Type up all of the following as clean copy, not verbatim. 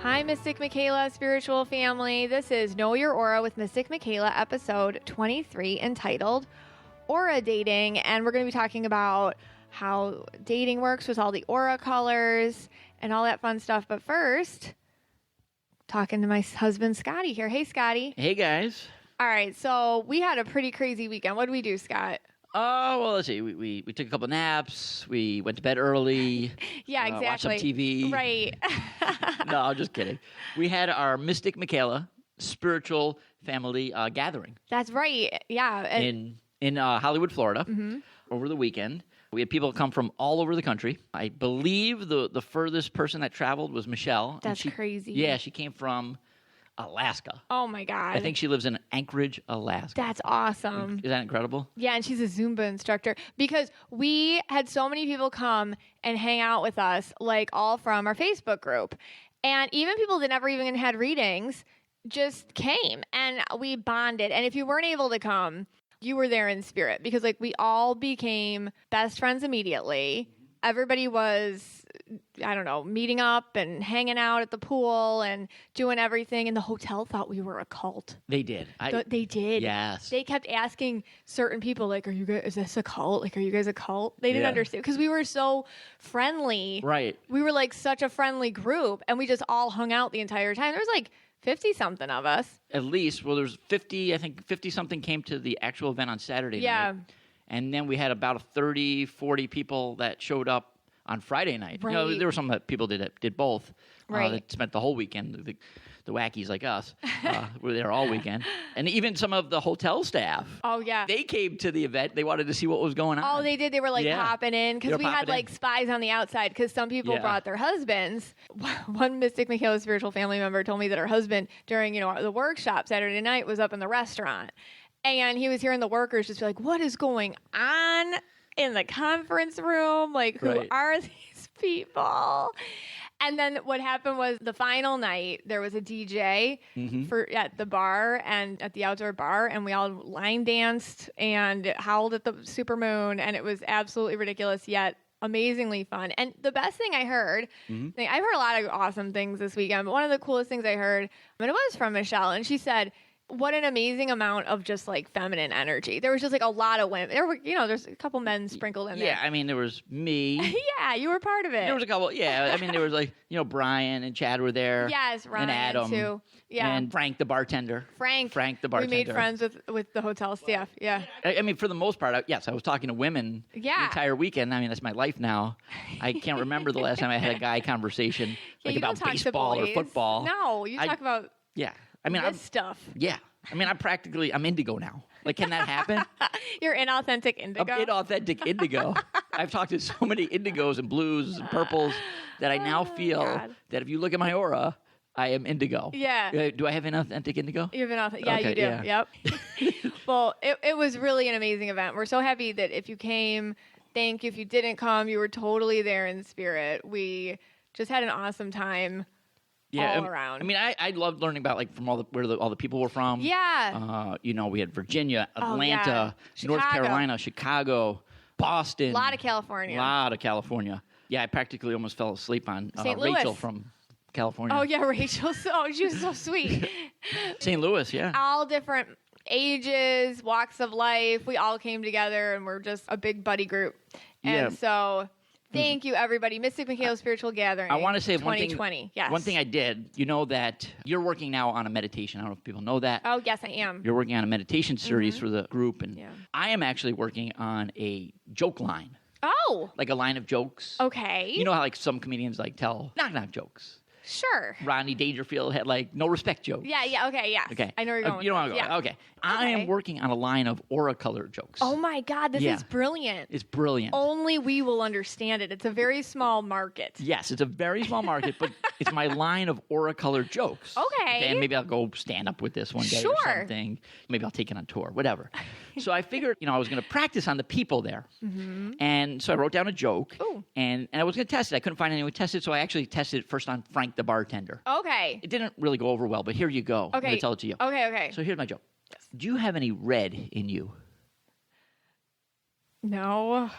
Hi, Mystic Michaela Spiritual Family. This is Know Your Aura with Mystic Michaela, episode 23, entitled Aura Dating. And we're going to be talking about how dating works with all the aura colors and all that fun stuff. But first, talking to my husband, Scotty here. Hey, Scotty. Hey, guys. All right, so we had a pretty crazy weekend. What did we do, Scott? Oh, well, let's see. We took a couple naps. We went to bed early. Yeah, exactly. Watched some TV. Right. No, I'm just kidding. We had our Mystic Michaela Spiritual Family gathering. That's right. Yeah. In Hollywood, Florida, over the weekend. We had people come from all over the country. I believe the furthest person that traveled was Michelle. That's crazy. Yeah, she came from Alaska. Oh, my God. I think she lives in Anchorage, Alaska. That's awesome. Is that incredible? Yeah, and she's a Zumba instructor because we had so many people come and hang out with us, like all from our Facebook group. And even people that never even had readings just came and we bonded. And if you weren't able to come, you were there in spirit because like we all became best friends immediately. Everybody was, I don't know, meeting up and hanging out at the pool and doing everything. And the hotel thought we were a cult. They did. They did. Yes. They kept asking certain people, like, is this a cult? Like, are you guys a cult? They didn't understand because we were so friendly. Right. We were like such a friendly group and we just all hung out the entire time. There was like 50-something of us. At least. Well, there's 50, I think 50-something came to the actual event on Saturday night. And then we had about 30, 40 people that showed up on Friday night. Right. You know, there were some that people did both. Right. That spent the whole weekend. The wackies like us were there all weekend. And even some of the hotel staff. Oh, yeah. They came to the event. They wanted to see what was going on. Oh, they did. They were like popping in because we had like spies on the outside because some people brought their husbands. One Mystic Michaela Spiritual Family member told me that her husband during, the workshop Saturday night was up in the restaurant. And he was hearing the workers just be like, what is going on in the conference room? Like, who are these people? And then what happened was the final night, there was a DJ at the bar and at the outdoor bar, and we all line danced and howled at the supermoon, and it was absolutely ridiculous, yet amazingly fun. And the best thing I heard, I've heard a lot of awesome things this weekend, but one of the coolest things I heard, and it was from Michelle, and she said, what an amazing amount of just like feminine energy. There was just like a lot of women. There were, there's a couple men sprinkled in there. Yeah, I mean, there was me. Yeah, you were part of it. There was a couple. Yeah, I mean, there was like, Brian and Chad were there. Yes, Ryan and Adam too. Yeah, and Frank the bartender. Frank the bartender. We made friends with the hotel staff. Yeah. I mean, for the most part, I was talking to women the entire weekend. I mean, that's my life now. I can't remember the last time I had a guy conversation about baseball or football. No, you talk about I mean, this stuff. Yeah. I mean, I'm indigo now. Like, can that happen? You're inauthentic indigo? I'm inauthentic indigo. I've talked to so many indigos and blues and purples that I now feel that if you look at my aura, I am indigo. Yeah. Do I have inauthentic indigo? You have inauthentic. Yeah, you do. Yeah. Yep. Well, it was really an amazing event. We're so happy that if you came, thank you. If you didn't come, you were totally there in spirit. We just had an awesome time. All around. I mean, I loved learning about like from where all the people were from. Yeah. We had Virginia, Atlanta, North Carolina, Chicago, Boston. A lot of California. Yeah, I practically almost fell asleep on St. Louis. Rachel from California. Oh yeah, Rachel. She was so sweet. St. Louis, yeah. All different ages, walks of life. We all came together and we're just a big buddy group. And so thank you, everybody. Mystic Michaela Spiritual Gathering. I want to say 2020. Yes. One thing I did. You know that you're working now on a meditation. I don't know if people know that. Oh, yes, I am. You're working on a meditation series for the group. And I am actually working on a joke line. Oh. Like a line of jokes. Okay. You know how like some comedians like tell knock-knock jokes. Sure. Rodney Dangerfield had like no respect jokes. Yeah, okay, yeah. Okay. I know where you're going. You don't want to go. Yeah. Okay. I am working on a line of aura color jokes. Oh my God, this is brilliant. It's brilliant. Only we will understand it. It's a very small market. Yes, it's a very small market, but it's my line of aura color jokes. Okay. And maybe I'll go stand up with this one day or something. Maybe I'll take it on tour, whatever. So I figured, I was going to practice on the people there. And so I wrote down a joke. Ooh. And I was going to test it. I couldn't find anyone to test it, so I actually tested it first on Frank the bartender. Okay. It didn't really go over well, but here you go. Okay. I'm going to tell it to you. Okay. So here's my joke. Yes. Do you have any red in you? No.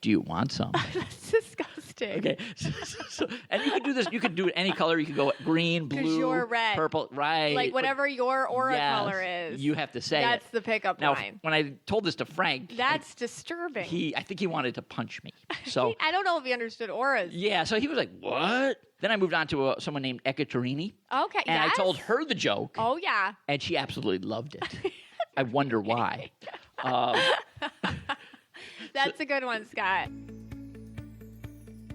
Do you want some? That's disgusting. disgusting. Okay. And you could do this. You could do it any color. You could go green, blue, you're red. purple, right? Like whatever your aura color is. You have to say that's the pickup line. When I told this to Frank, that's disturbing. I think he wanted to punch me. So I don't know if he understood auras. Yeah. So he was like, "What?" Then I moved on to someone named Ekaterini. Okay. And I told her the joke. Oh yeah. And she absolutely loved it. I wonder why. That's a good one, Scott.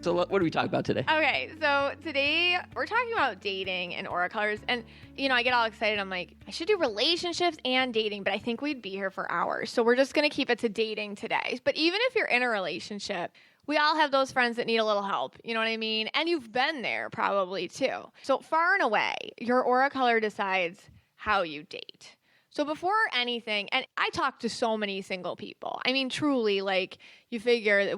So what do we talk about today? Okay, so today we're talking about dating and aura colors. And, I get all excited. I'm like, I should do relationships and dating, but I think we'd be here for hours. So we're just going to keep it to dating today. But even if you're in a relationship, we all have those friends that need a little help. You know what I mean? And you've been there probably too. So far and away, your aura color decides how you date. So before anything, and I talk to so many single people. I mean, truly, like, you figure,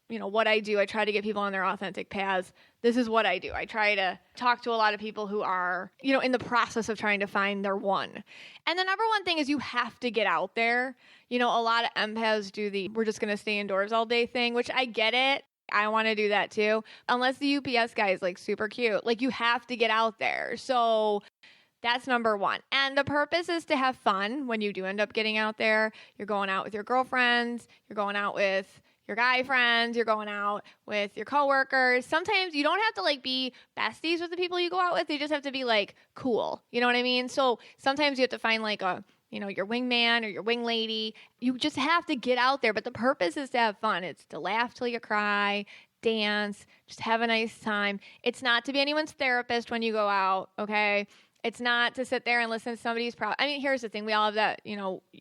what I do, I try to get people on their authentic paths. This is what I do. I try to talk to a lot of people who are, in the process of trying to find their one. And the number one thing is you have to get out there. A lot of empaths do we're just going to stay indoors all day thing, which I get it. I want to do that too. Unless the UPS guy is like super cute. Like, you have to get out there. So that's number one. And the purpose is to have fun when you do end up getting out there. You're going out with your girlfriends. You're going out with your guy friends. You're going out with your coworkers. Sometimes you don't have to be besties with the people you go out with. They just have to be cool. You know what I mean? So sometimes you have to find your wingman or your wing lady. You just have to get out there. But the purpose is to have fun. It's to laugh till you cry, dance, just have a nice time. It's not to be anyone's therapist when you go out, okay? It's not to sit there and listen to somebody's problem. I mean, here's the thing. We all have that,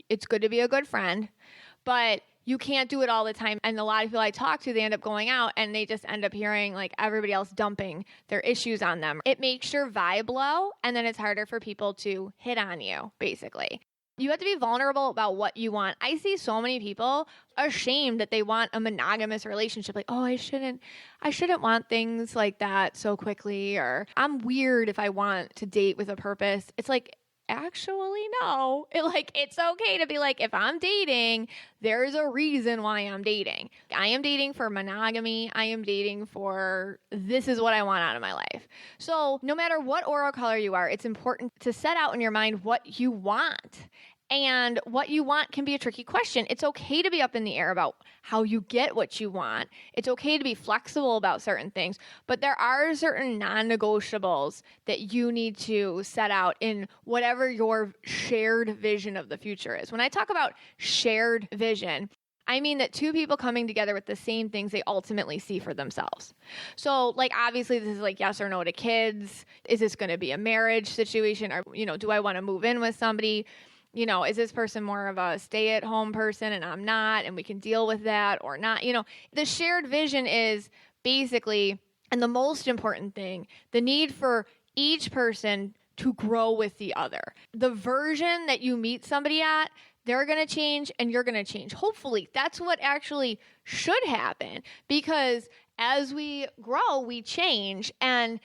it's good to be a good friend, but you can't do it all the time. And a lot of people I talk to, they end up going out and they just end up hearing everybody else dumping their issues on them. It makes your vibe low, and then it's harder for people to hit on you, basically. You have to be vulnerable about what you want. I see so many people ashamed that they want a monogamous relationship. Like, oh, I shouldn't want things like that so quickly, or I'm weird if I want to date with a purpose. It's like, actually, no. It's okay to be like, if I'm dating, there's a reason why I'm dating. I am dating for monogamy. I am dating for this is what I want out of my life. So no matter what aura color you are, it's important to set out in your mind what you want. And what you want can be a tricky question. It's okay to be up in the air about how you get what you want. It's okay to be flexible about certain things, but there are certain non-negotiables that you need to set out in whatever your shared vision of the future is. When I talk about shared vision, I mean that two people coming together with the same things they ultimately see for themselves. So, obviously, this is yes or no to kids. Is this going to be a marriage situation? Or, do I want to move in with somebody? Is this person more of a stay-at-home person and I'm not, and we can deal with that or not? The shared vision is basically, and the most important thing, the need for each person to grow with the other. The version that you meet somebody at, they're going to change and you're going to change. Hopefully, that's what actually should happen, because as we grow, we change. And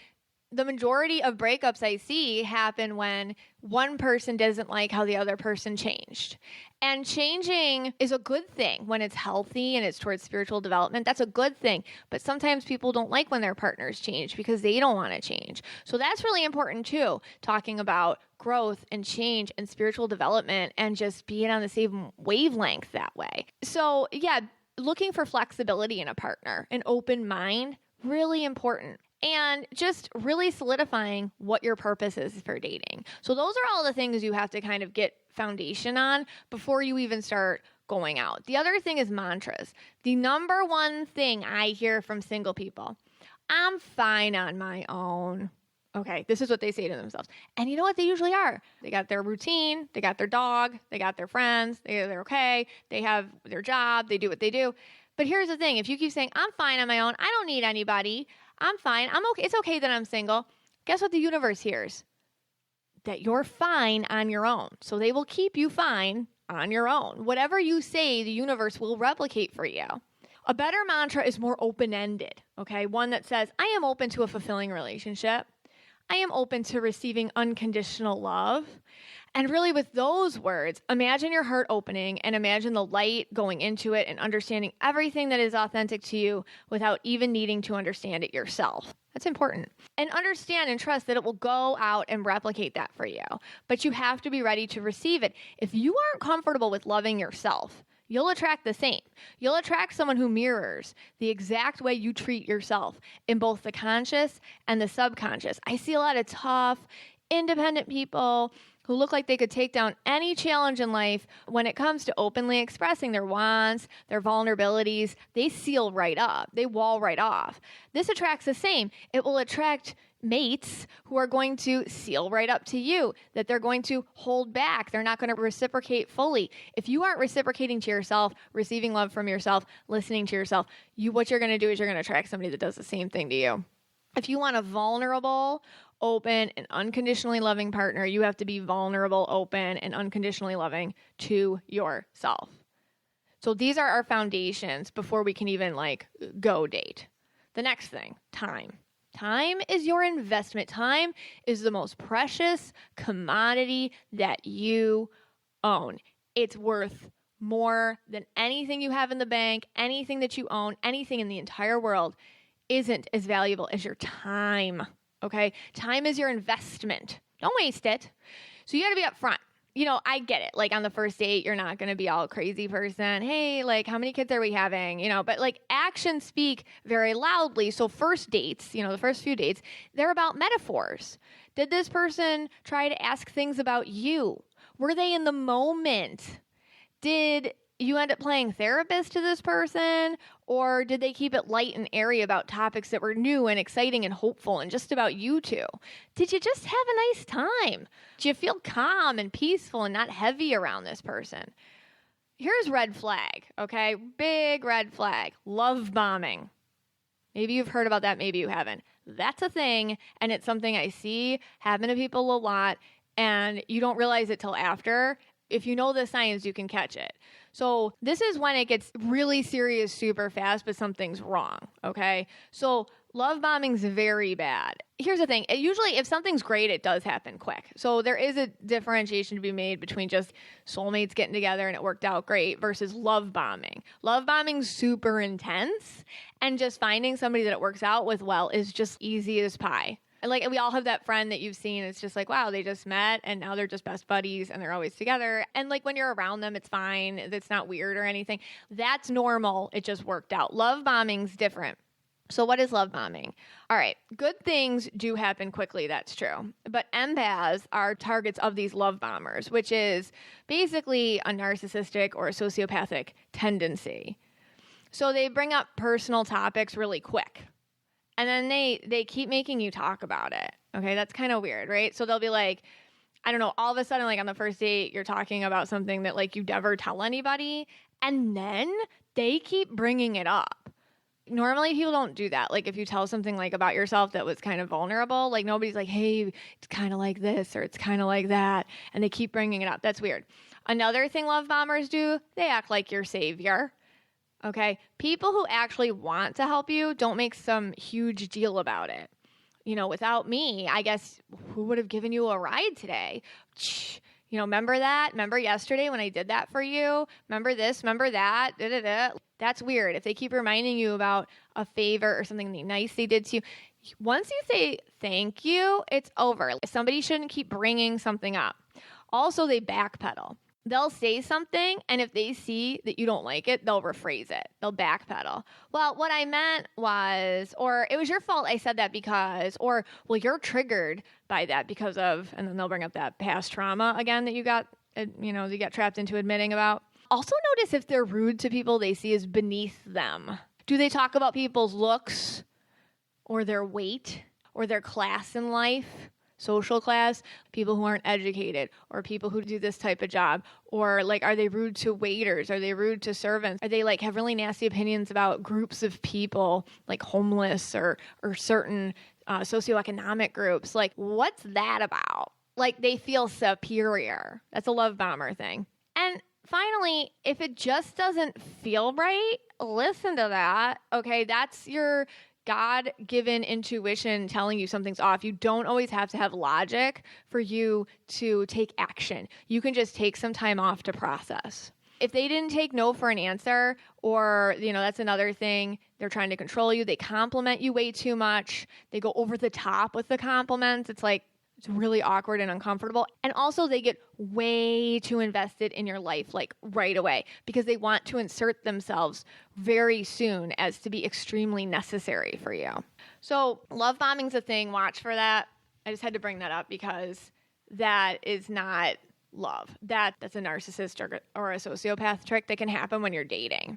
the majority of breakups I see happen when one person doesn't like how the other person changed. And changing is a good thing when it's healthy and it's towards spiritual development. That's a good thing. But sometimes people don't like when their partners change because they don't want to change. So that's really important too, talking about growth and change and spiritual development and just being on the same wavelength that way. So yeah, looking for flexibility in a partner, an open mind, really important. And just really solidifying what your purpose is for dating. So those are all the things you have to kind of get foundation on before you even start going out. The other thing is mantras. The number one thing I hear from single people, I'm fine on my own. Okay, this is what they say to themselves. And you know what? They usually are. They got their routine. They got their dog. They got their friends. They're okay. They have their job. They do what they do. But here's the thing. If you keep saying, I'm fine on my own, I don't need anybody, I'm fine, I'm okay, it's okay that I'm single, guess what the universe hears? That you're fine on your own. So they will keep you fine on your own. Whatever you say, the universe will replicate for you. A better mantra is more open-ended, okay? One that says, I am open to a fulfilling relationship. I am open to receiving unconditional love. And really with those words, imagine your heart opening and imagine the light going into it and understanding everything that is authentic to you without even needing to understand it yourself. That's important. And understand and trust that it will go out and replicate that for you. But you have to be ready to receive it. If you aren't comfortable with loving yourself, you'll attract the same. You'll attract someone who mirrors the exact way you treat yourself in both the conscious and the subconscious. I see a lot of tough, independent people who look like they could take down any challenge in life. When it comes to openly expressing their wants, their vulnerabilities, they seal right up. They wall right off. This attracts the same. It will attract mates who are going to seal right up to you, that they're going to hold back. They're not going to reciprocate fully. If you aren't reciprocating to yourself, receiving love from yourself, listening to yourself, what you're going to do is you're going to attract somebody that does the same thing to you. If you want a vulnerable, open, and unconditionally loving partner, you have to be vulnerable, open, and unconditionally loving to yourself. So these are our foundations before we can even go date. The next thing, time. Time is your investment. Time is the most precious commodity that you own. It's worth more than anything you have in the bank, anything that you own, anything in the entire world isn't as valuable as your time. Okay? Time is your investment. Don't waste it. So you got to be upfront. I get it. On the first date, you're not going to be all crazy person. Hey, how many kids are we having? But actions speak very loudly. So first dates, the first few dates, they're about metaphors. Did this person try to ask things about you? Were they in the moment? Did you end up playing therapist to this person? Or did they keep it light and airy about topics that were new and exciting and hopeful and just about you two? Did you just have a nice time? Did you feel calm and peaceful and not heavy around this person? Here's red flag, okay? Big red flag. Love bombing. Maybe you've heard about that, maybe you haven't. That's a thing, and it's something I see happen to people a lot, and you don't realize it till after. If you know the signs, you can catch it. So this is when it gets really serious super fast, but something's wrong, okay? So love bombing's very bad. Here's the thing. Usually if something's great, it does happen quick. So there is a differentiation to be made between just soulmates getting together and it worked out great versus love bombing. Love bombing's super intense, and just finding somebody that it works out with well is just easy as pie. And we all have that friend that you've seen. It's just wow, they just met and now they're just best buddies and they're always together. And when you're around them, it's fine. It's not weird or anything. That's normal. It just worked out. Love bombing's different. So what is love bombing? All right. Good things do happen quickly. That's true. But empaths are targets of these love bombers, which is basically a narcissistic or a sociopathic tendency. So they bring up personal topics really quick. And then they keep making you talk about it. Okay, that's kind of weird, right? So they'll be I don't know, all of a sudden, on the first date, you're talking about something that you never tell anybody. And then they keep bringing it up. Normally, people don't do that. If you tell something about yourself that was kind of vulnerable, nobody's hey, it's kind of like this or it's kind of like that. And they keep bringing it up. That's weird. Another thing love bombers do, they act like your savior. Okay, people who actually want to help you don't make some huge deal about it. Without me, I guess who would have given you a ride today? Remember that? Remember yesterday when I did that for you? Remember this? Remember that? Da-da-da. That's weird. If they keep reminding you about a favor or something nice they did to you, once you say thank you, it's over. Somebody shouldn't keep bringing something up. Also, they backpedal. They'll say something, and if they see that you don't like it, they'll rephrase it. They'll backpedal. Well, what I meant was, or it was your fault I said that because, or, well, you're triggered by that because of, and then they'll bring up that past trauma again that you got trapped into admitting about. Also notice if they're rude to people they see as beneath them. Do they talk about people's looks or their weight or their class in life? Social class, people who aren't educated, or people who do this type of job, or are they rude to waiters? Are they rude to servants? Are they have really nasty opinions about groups of people, homeless or certain socioeconomic groups? What's that about? They feel superior. That's a love bomber thing. And finally, if it just doesn't feel right, listen to that. Okay, that's your God-given intuition telling you something's off. You don't always have to have logic for you to take action. You can just take some time off to process. If they didn't take no for an answer, or, that's another thing, they're trying to control you. They compliment you way too much. They go over the top with the compliments. It's really awkward and uncomfortable. And also they get way too invested in your life, right away, because they want to insert themselves very soon as to be extremely necessary for you. So love bombing's a thing. Watch for that. I just had to bring that up because that is not love. That's a narcissist or a sociopath trick that can happen when you're dating.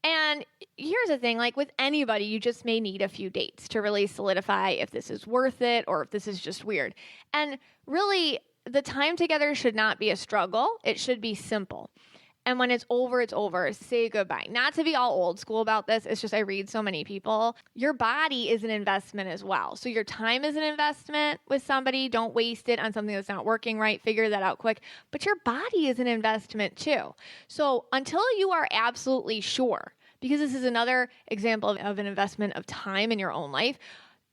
And here's the thing, with anybody, you just may need a few dates to really solidify if this is worth it or if this is just weird. And really, the time together should not be a struggle. It should be simple. And when it's over, say goodbye. Not to be all old school about this. It's just I read so many people. Your body is an investment as well. So your time is an investment with somebody. Don't waste it on something that's not working right. Figure that out quick. But your body is an investment too. So until you are absolutely sure, because this is another example of an investment of time in your own life,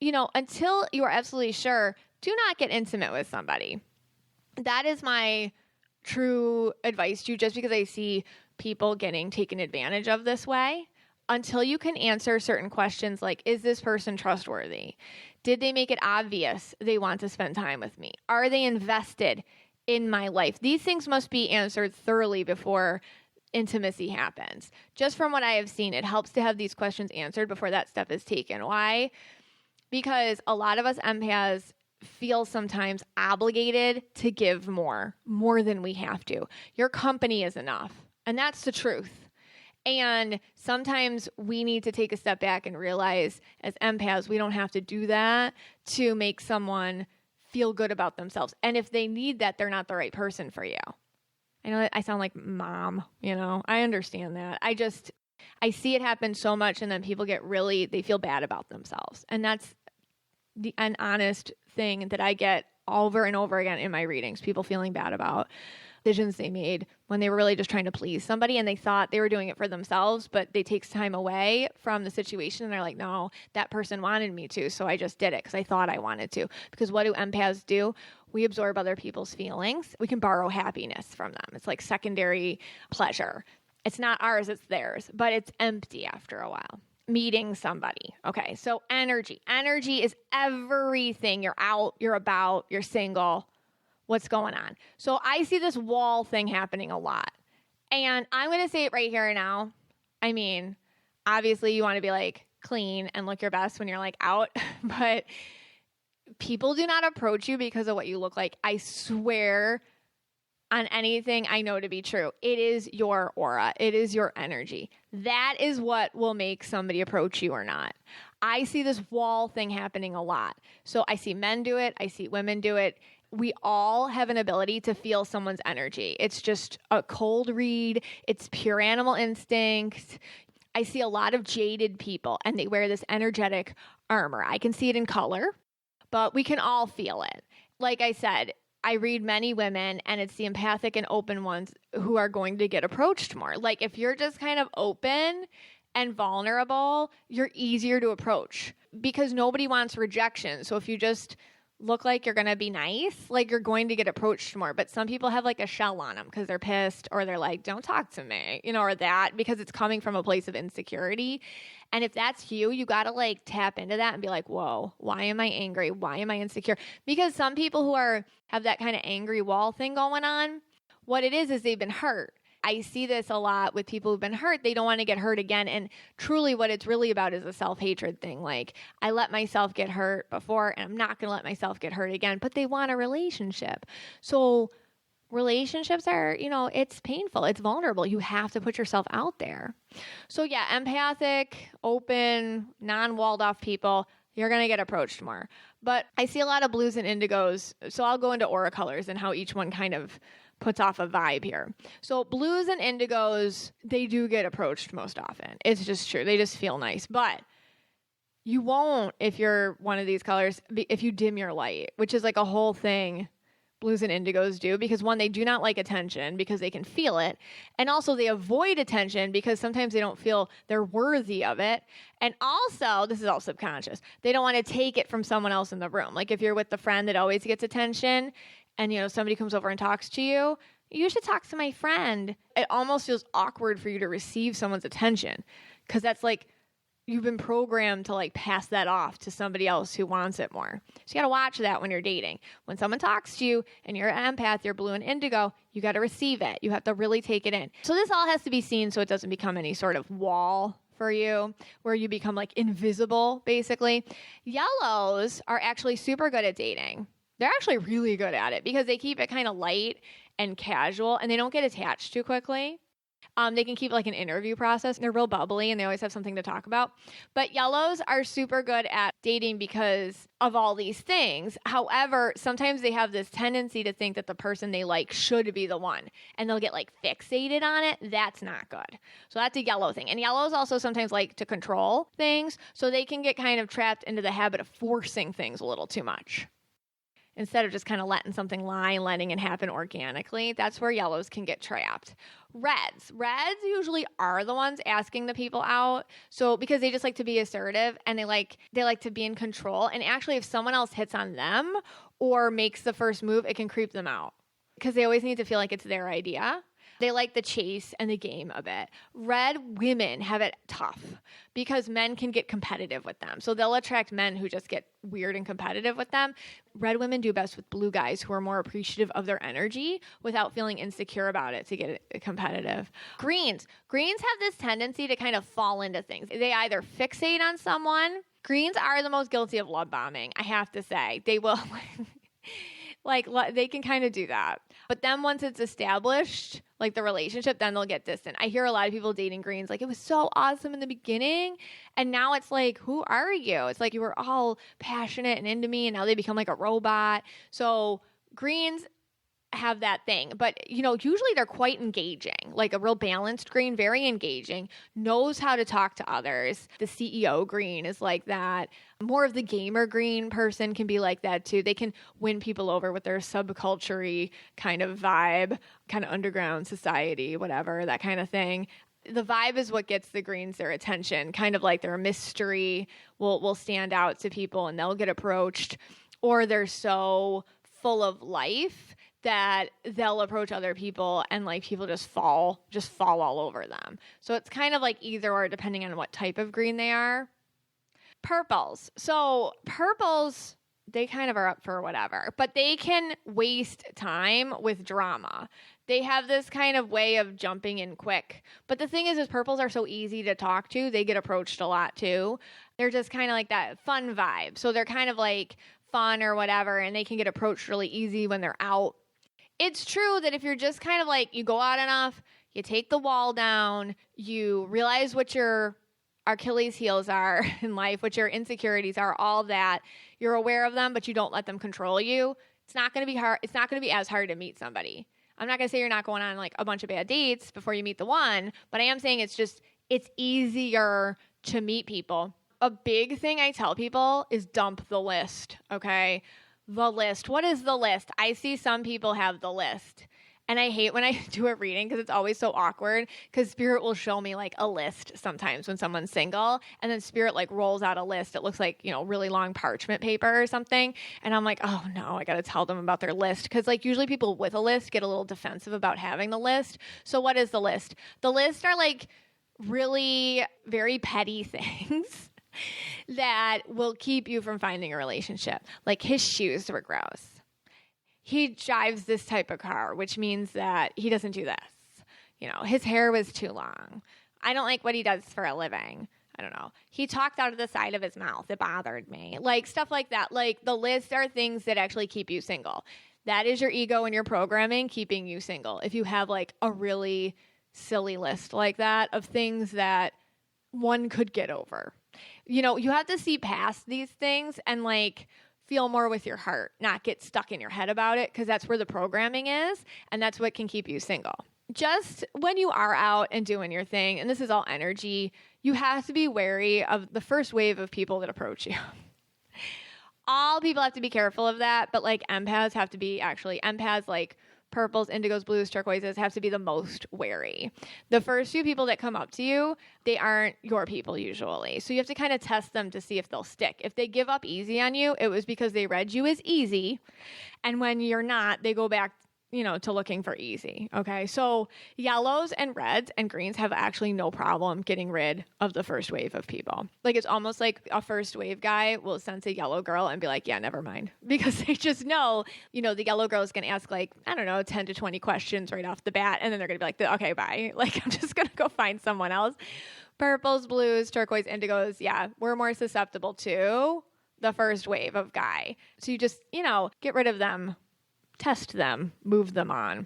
until you are absolutely sure, do not get intimate with somebody. That is my true advice to you, just because I see people getting taken advantage of this way. Until you can answer certain questions like, is this person trustworthy? Did they make it obvious they want to spend time with me? Are they invested in my life? These things must be answered thoroughly before intimacy happens. Just from what I have seen, it helps to have these questions answered before that step is taken. Why? Because a lot of us empaths feel sometimes obligated to give more than we have to. Your company is enough. And that's the truth. And sometimes we need to take a step back and realize as empaths, we don't have to do that to make someone feel good about themselves. And if they need that, they're not the right person for you. I know I sound like mom, I understand that. I see it happen so much, and then people they feel bad about themselves. And that's an honest thing that I get over and over again in my readings, people feeling bad about decisions they made when they were really just trying to please somebody and they thought they were doing it for themselves, but they take time away from the situation and they're like, no, that person wanted me to, so I just did it because I thought I wanted to. Because what do empaths do? We absorb other people's feelings. We can borrow happiness from them. It's like secondary pleasure. It's not ours, it's theirs, but it's empty after a while. Meeting somebody. Okay, so energy. Energy is everything. You're out, you're about, you're single. What's going on? So I see this wall thing happening a lot. And I'm going to say it right here and now. I mean, obviously you want to be clean and look your best when you're out, but people do not approach you because of what you look like. I swear on anything I know to be true. It is your aura. It is your energy. That is what will make somebody approach you or not. I see this wall thing happening a lot. So I see men do it. I see women do it. We all have an ability to feel someone's energy. It's just a cold read. It's pure animal instinct. I see a lot of jaded people and they wear this energetic armor. I can see it in color, but we can all feel it. Like I said, I read many women and it's the empathic and open ones who are going to get approached more. If you're just kind of open and vulnerable, you're easier to approach because nobody wants rejection. So if you just look like you're going to be nice, you're going to get approached more. But some people have a shell on them because they're pissed or they're like, don't talk to me, or that because it's coming from a place of insecurity. And if that's you, you got to tap into that and be like, whoa, why am I angry? Why am I insecure? Because some people who have that kind of angry wall thing going on, what it is they've been hurt. I see this a lot with people who've been hurt. They don't want to get hurt again. And truly what it's really about is a self-hatred thing. I let myself get hurt before and I'm not going to let myself get hurt again. But they want a relationship. So relationships are, it's painful. It's vulnerable. You have to put yourself out there. So yeah, empathic, open, non-walled off people, you're going to get approached more. But I see a lot of blues and indigos. So I'll go into aura colors and how each one kind of puts off a vibe here. So blues and indigos, they do get approached most often. It's just true. They just feel nice. But you won't if you're one of these colors, if you dim your light, which is a whole thing blues and indigos do, because one, they do not like attention because they can feel it. And also they avoid attention because sometimes they don't feel they're worthy of it. And also, this is all subconscious, they don't want to take it from someone else in the room. Like if you're with the friend that always gets attention and, you know, somebody comes over and talks to you, you should talk to my friend. It almost feels awkward for you to receive someone's attention because that's like, you've been programmed to like pass that off to somebody else who wants it more. So you got to watch that when you're dating. When someone talks to you and you're an empath, you're blue and indigo, you got to receive it. You have to really take it in. So this all has to be seen so it doesn't become any sort of wall for you where you become like invisible, basically. Yellows are actually super good at dating. They're actually really good at it because they keep it kind of light and casual and they don't get attached too quickly. They can keep like an interview process. They're real bubbly and they always have something to talk about. But yellows are super good at dating because of all these things. However, sometimes they have this tendency to think that the person they like should be the one. And they'll get like fixated on it. That's not good. So that's a yellow thing. And yellows also sometimes like to control things. So they can get kind of trapped into the habit of forcing things a little too much, instead of just kind of letting something lie and letting it happen organically. That's where yellows can get trapped. Reds usually are the ones asking the people out. So because they just like to be assertive and they like to be in control. And actually if someone else hits on them or makes the first move, it can creep them out because they always need to feel like it's their idea. They like the chase and the game a bit. Red women have it tough because men can get competitive with them. So they'll attract men who just get weird and competitive with them. Red women do best with blue guys who are more appreciative of their energy without feeling insecure about it to get it competitive. Greens have this tendency to kind of fall into things. They either fixate on someone. Greens are the most guilty of love bombing, I have to say. They will... they can kind of do that. But then once it's established, like the relationship, then they'll get distant. I hear a lot of people dating greens like, it was so awesome in the beginning. And now it's like, who are you? It's like you were all passionate and into me and now they become like a robot. So greens have that thing. But, you know, usually they're quite engaging, like a real balanced green, very engaging, knows how to talk to others. The CEO green is like that. More of the gamer green person can be like that too. They can win people over with their subculture-y kind of vibe, kind of underground society, whatever, that kind of thing. The vibe is what gets the greens their attention, kind of like their mystery will stand out to people and they'll get approached, or they're so full of life that they'll approach other people and like people just fall all over them. So it's kind of like either or depending on what type of green they are. Purples. So purples, they kind of are up for whatever, but they can waste time with drama. They have this kind of way of jumping in quick. But the thing is purples are so easy to talk to. They get approached a lot too. They're just kind of like that fun vibe. So they're kind of like fun or whatever, and they can get approached really easy when they're out. It's true that if you're just kind of like, you go out enough, you take the wall down, you realize what your Achilles heels are in life, what your insecurities are, all that, you're aware of them, but you don't let them control you. It's not going to be hard. It's not going to be as hard to meet somebody. I'm not going to say you're not going on like a bunch of bad dates before you meet the one, but I am saying it's easier to meet people. A big thing I tell people is dump the list, okay? The list. What is the list? I see some people have the list. And I hate when I do a reading because it's always so awkward because Spirit will show me like a list sometimes when someone's single. And then Spirit like rolls out a list. It looks like, you know, really long parchment paper or something. And I'm like, oh no, I got to tell them about their list. Because like usually people with a list get a little defensive about having the list. So what is the list? The list are like really very petty things that will keep you from finding a relationship. Like his shoes were gross. He drives this type of car, which means that he doesn't do this. You know, his hair was too long. I don't like what he does for a living. I don't know. He talked out of the side of his mouth. It bothered me. Like stuff like that. Like the list are things that actually keep you single. That is your ego and your programming keeping you single. If you have like a really silly list like that of things that one could get over. You know, you have to see past these things and like feel more with your heart, not get stuck in your head about it, because that's where the programming is, and that's what can keep you single. Just when you are out and doing your thing, and this is all energy, you have to be wary of the first wave of people that approach you. all people have to be careful of that, but like empaths, like purples, indigos, blues, turquoises have to be the most wary. The first few people that come up to you, they aren't your people usually. So you have to kind of test them to see if they'll stick. If they give up easy on you, it was because they read you as easy. And when you're not, they go back to looking for easy. Okay. So yellows and reds and greens have actually no problem getting rid of the first wave of people. Like it's almost like a first wave guy will sense a yellow girl and be like, yeah, never mind. Because they just know, the yellow girl is going to ask 10 to 20 questions right off the bat. And then they're going to be like, okay, bye. Like I'm just going to go find someone else. Purples, blues, turquoise, indigos. Yeah. We're more susceptible to the first wave of guy. So you just, get rid of them. Test them, move them on.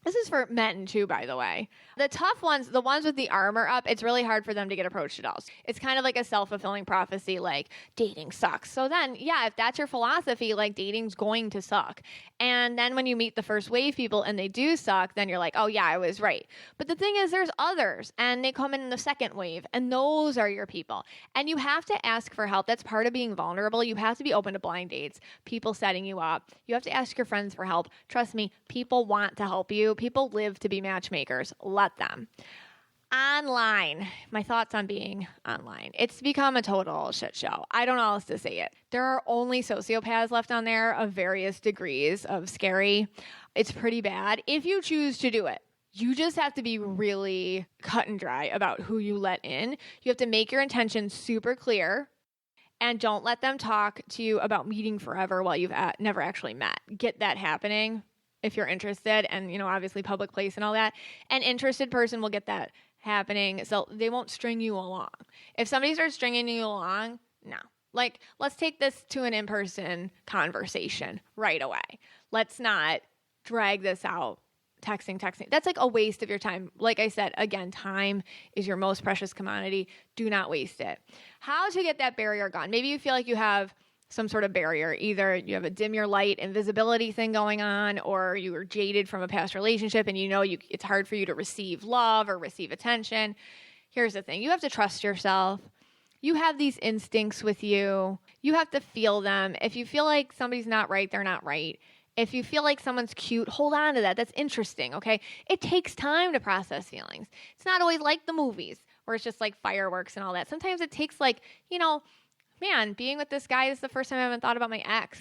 This is for men too, by the way. The tough ones, the ones with the armor up, it's really hard for them to get approached at all. It's kind of like a self-fulfilling prophecy, like dating sucks. So then, yeah, if that's your philosophy, like dating's going to suck. And then when you meet the first wave people and they do suck, then you're like, oh yeah, I was right. But the thing is, there's others and they come in the second wave and those are your people. And you have to ask for help. That's part of being vulnerable. You have to be open to blind dates, people setting you up. You have to ask your friends for help. Trust me, people want to help you. People live to be matchmakers. Let them. Online. My thoughts on being online. It's become a total shit show. I don't know how else to say it. There are only sociopaths left on there of various degrees of scary. It's pretty bad if you choose to do it. You just have to be really cut and dry about who you let in. You have to make your intentions super clear. And don't let them talk to you about meeting forever while you've never actually met. Get that happening if you're interested, and obviously public place and all that. An interested person will get that happening, so they won't string you along. If somebody starts stringing you along, no. Like, let's take this to an in-person conversation right away. Let's not drag this out. Texting. That's like a waste of your time. Like I said, again, time is your most precious commodity. Do not waste it. How to get that barrier gone? Maybe you feel like you have some sort of barrier. Either you have a dim your light invisibility thing going on, or you were jaded from a past relationship and it's hard for you to receive love or receive attention. Here's the thing. You have to trust yourself. You have these instincts with you. You have to feel them. If you feel like somebody's not right, they're not right. If you feel like someone's cute, hold on to that. That's interesting, okay? It takes time to process feelings. It's not always like the movies where it's just like fireworks and all that. Sometimes it takes man, being with this guy is the first time I haven't thought about my ex.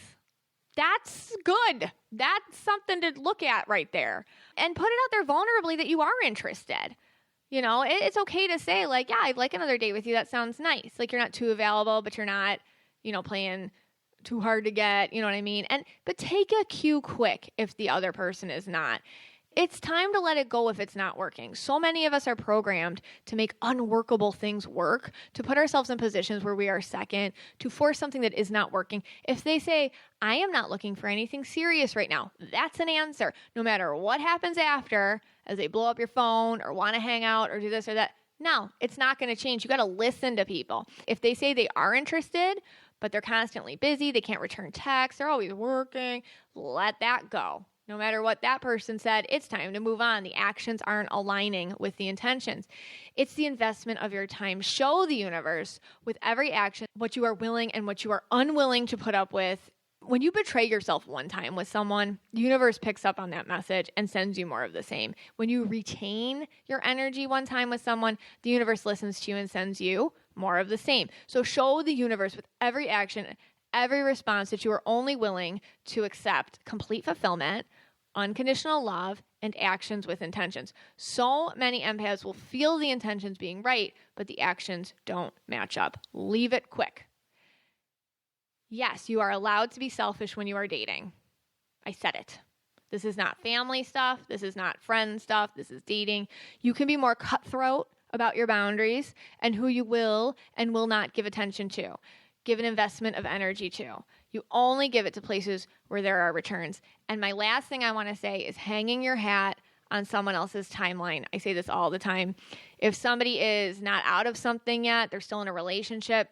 That's good. That's something to look at right there. And put it out there vulnerably that you are interested. It's okay to say yeah, I'd like another date with you. That sounds nice. Like you're not too available, but you're not, playing too hard to get, you know what I mean? But take a cue quick if the other person is not. It's time to let it go if it's not working. So many of us are programmed to make unworkable things work, to put ourselves in positions where we are second, to force something that is not working. If they say, I am not looking for anything serious right now, that's an answer. No matter what happens after, as they blow up your phone or want to hang out or do this or that, no, it's not going to change. You got to listen to people. If they say they are interested, but they're constantly busy, they can't return texts, they're always working, let that go. No matter what that person said, it's time to move on. The actions aren't aligning with the intentions. It's the investment of your time. Show the universe with every action what you are willing and what you are unwilling to put up with. When you betray yourself one time with someone, the universe picks up on that message and sends you more of the same. When you retain your energy one time with someone, the universe listens to you and sends you more of the same. So show the universe with every action, every response that you are only willing to accept complete fulfillment, unconditional love, and actions with intentions. So many empaths will feel the intentions being right, but the actions don't match up. Leave it quick. Yes, you are allowed to be selfish when you are dating. I said it. This is not family stuff. This is not friend stuff. This is dating. You can be more cutthroat about your boundaries and who you will and will not give attention to. Give an investment of energy to. You only give it to places where there are returns. And my last thing I want to say is hanging your hat on someone else's timeline. I say this all the time. If somebody is not out of something yet, they're still in a relationship,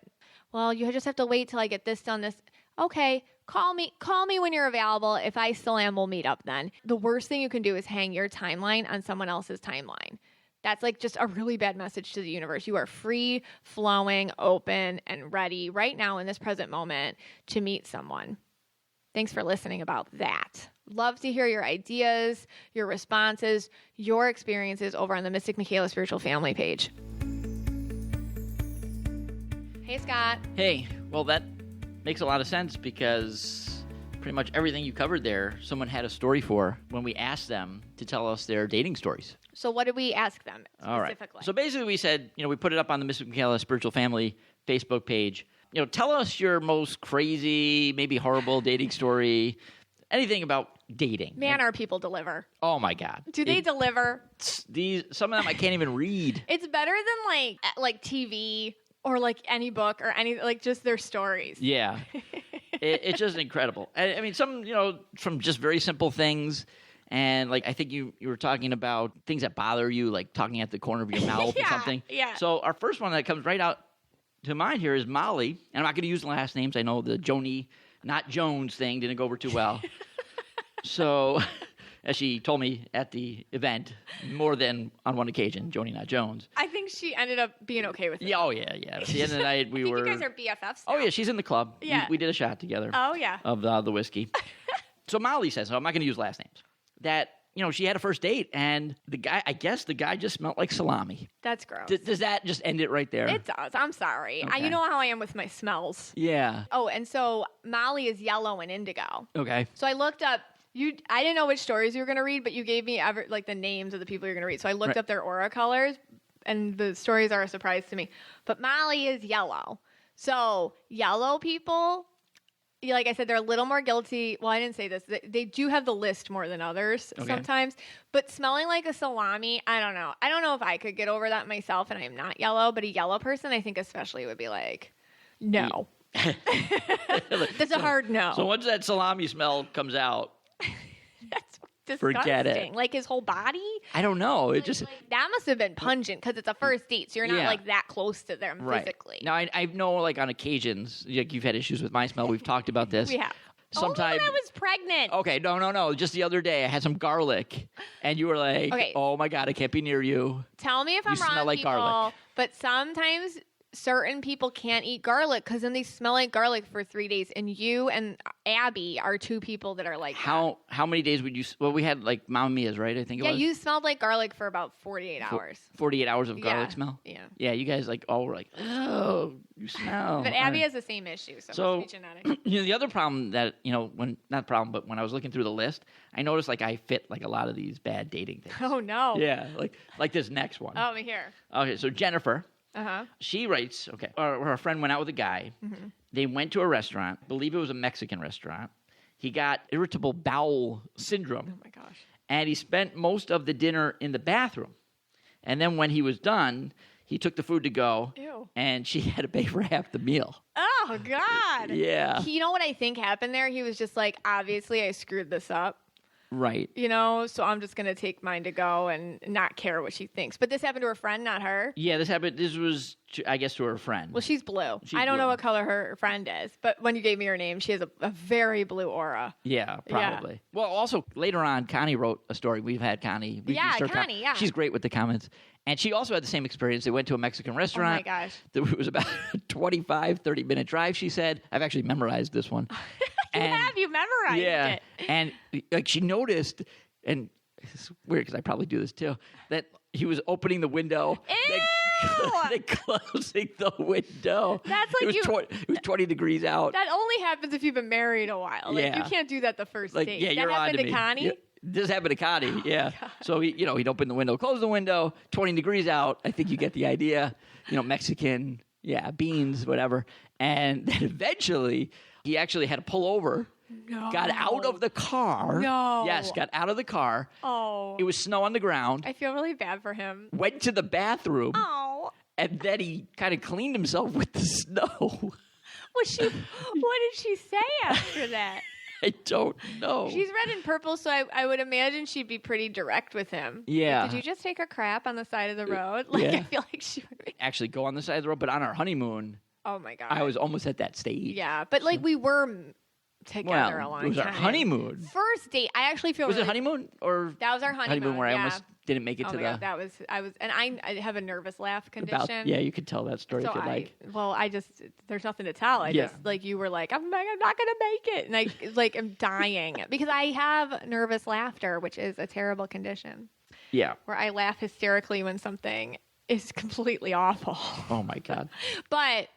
well, you just have to wait till I get this done, this. Okay, call me when you're available. If I still am, we'll meet up then. The worst thing you can do is hang your timeline on someone else's timeline. That's like just a really bad message to the universe. You are free, flowing, open, and ready right now in this present moment to meet someone. Thanks for listening about that. Love to hear your ideas, your responses, your experiences over on the Mystic Michaela Spiritual Family page. Hey, Scott. Hey, well, that makes a lot of sense because pretty much everything you covered there, someone had a story for when we asked them to tell us their dating stories. So what did we ask them specifically? All right. So basically we said, we put it up on the Mystic Michaela Spiritual Family Facebook page. Tell us your most crazy, maybe horrible dating story, anything about dating. Man, our people deliver. Oh, my God. Do they deliver? Some of them I can't even read. It's better than like TV or like any book or any, like just their stories. Yeah. It's just incredible. I mean, some, from just very simple things. And like, I think you were talking about things that bother you, like talking at the corner of your mouth or something. Yeah. So our first one that comes right out to mind here is Molly. And I'm not going to use the last names. I know the Joni, not Jones thing didn't go over too well. So, as she told me at the event, more than on one occasion, Joni, not Jones. I think she ended up being okay with it. Yeah, yeah. At the end of the night, we were... you guys are BFFs now. Oh, yeah, she's in the club. Yeah. We did a shot together. Oh, yeah. Of the whiskey. So Molly says, I'm not going to use last names, that, she had a first date, and the guy just smelled like salami. That's gross. Does that just end it right there? It does. I'm sorry. Okay. You know how I am with my smells. Yeah. Oh, and so Molly is yellow and indigo. Okay. So I looked up... I didn't know which stories you were going to read, but you gave me the names of the people you're going to read. So I looked up their aura colors, and the stories are a surprise to me. But Molly is yellow. So yellow people, like I said, they're a little more guilty. Well, I didn't say this. They do have the list more than others sometimes. But smelling like a salami, I don't know. I don't know if I could get over that myself, and I am not yellow. But a yellow person, I think especially, would be like, no. That's a hard no. So once that salami smell comes out, that's disgusting. Forget it. Like his whole body? I don't know. That must have been pungent because it's a first date, so you're not like that close to them physically. Now, I know like on occasions, like you've had issues with my smell. We've talked about this. We have. Sometimes I was pregnant. Okay, no. Just the other day, I had some garlic, and you were like, "Oh my God, I can't be near you." Tell me if I'm wrong, smell like people, garlic. but sometimes certain people can't eat garlic because then they smell like garlic for 3 days. And you and Abby are two people that are like how many days would you? Well, we had like Mamma Mia's, right? I think it was. Yeah, you smelled like garlic for about 48 hours. 48 hours of garlic smell. Yeah. Yeah, you guys all were like, "Oh, you smell." But Abby has the same issue, so it must be genetic. The other problem that when I was looking through the list, I noticed like I fit like a lot of these bad dating things. Oh no. Yeah, like this next one. Oh, me here. Okay, so Jennifer. Uh-huh. She writes, her friend went out with a guy. Mm-hmm. They went to a restaurant. I believe it was a Mexican restaurant. He got irritable bowel syndrome. Oh, my gosh. And he spent most of the dinner in the bathroom. And then when he was done, he took the food to go. Ew. And she had to pay for half the meal. Oh, God. Yeah. You know what I think happened there? He was just like, obviously, I screwed this up. Right. So I'm just going to take mine to go and not care what she thinks. But this happened to her friend, not her? Yeah, this was, I guess, to her friend. Well, she's blue. I don't know what color her friend is, but when you gave me her name, she has a very blue aura. Yeah, probably. Yeah. Well, also, later on, Connie wrote a story. We've had Connie. Connie, yeah. She's great with the comments. And she also had the same experience. They went to a Mexican restaurant. Oh, my gosh. It was about a 25, 30-minute drive, she said. I've actually memorized this one. You memorized it. And like she noticed, and it's weird because I probably do this too, that he was opening the window. Then closing the window. That's like it was 20 degrees out. That only happens if you've been married a while. Like, you can't do that the first date. Yeah, that happened to Connie? Yeah. This happened to Connie, yeah. So, he'd open the window, close the window, 20 degrees out. I think you get the idea. Mexican, beans, whatever. And then eventually, he actually had to pull over. No. Got out of the car. No. Yes, got out of the car. Oh. It was snow on the ground. I feel really bad for him. Went to the bathroom. Oh. And then he kind of cleaned himself with the snow. What did she say after that? I don't know. She's red and purple, so I would imagine she'd be pretty direct with him. Yeah. Like, did you just take a crap on the side of the road? I feel like she would be. Actually go on the side of the road, but on our honeymoon. Oh, my God. I was almost at that stage. Yeah, but we were together a long time. It was our honeymoon. First date. I actually feel Was it honeymoon or that was our honeymoon where I almost didn't make it to God, that was and I have a nervous laugh condition. You could tell that story if you like. Well, I just there's nothing to tell. I just like you were like I'm not gonna make it, and I like am dying because I have nervous laughter, which is a terrible condition. Yeah, where I laugh hysterically when something is completely awful. Oh my God! But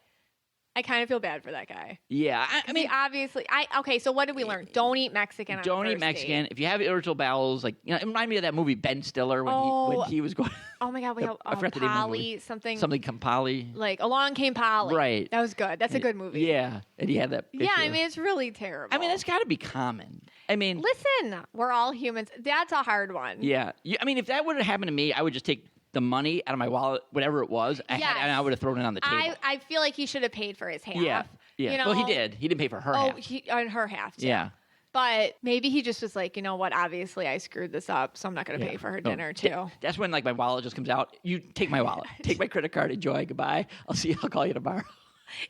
I kind of feel bad for that guy. Yeah, I mean, obviously, okay. So what did we learn? Don't eat Mexican. Don't eat Mexican. Date. If you have irritable bowels, like it reminded me of that movie Ben Stiller when he was going. Oh my God, I forgot the name of the movie. Something Polly. Like Along Came Polly. Right. That was good. That's a good movie. Yeah, and he had that. Yeah, I mean it's really terrible. I mean that's got to be common. I mean, listen, we're all humans. That's a hard one. Yeah, I mean if that would have happened to me, I would just take the money out of my wallet, whatever it was, and I would have thrown it on the table. I feel like he should have paid for his half. Yeah. You know? Well, he did. He didn't pay for her half. On her half, too. Yeah. But maybe he just was like, you know what? Obviously, I screwed this up, so I'm not going to pay for her dinner, too. That's when, like, my wallet just comes out. You take my wallet. Take my credit card. Enjoy. Goodbye. I'll call you tomorrow.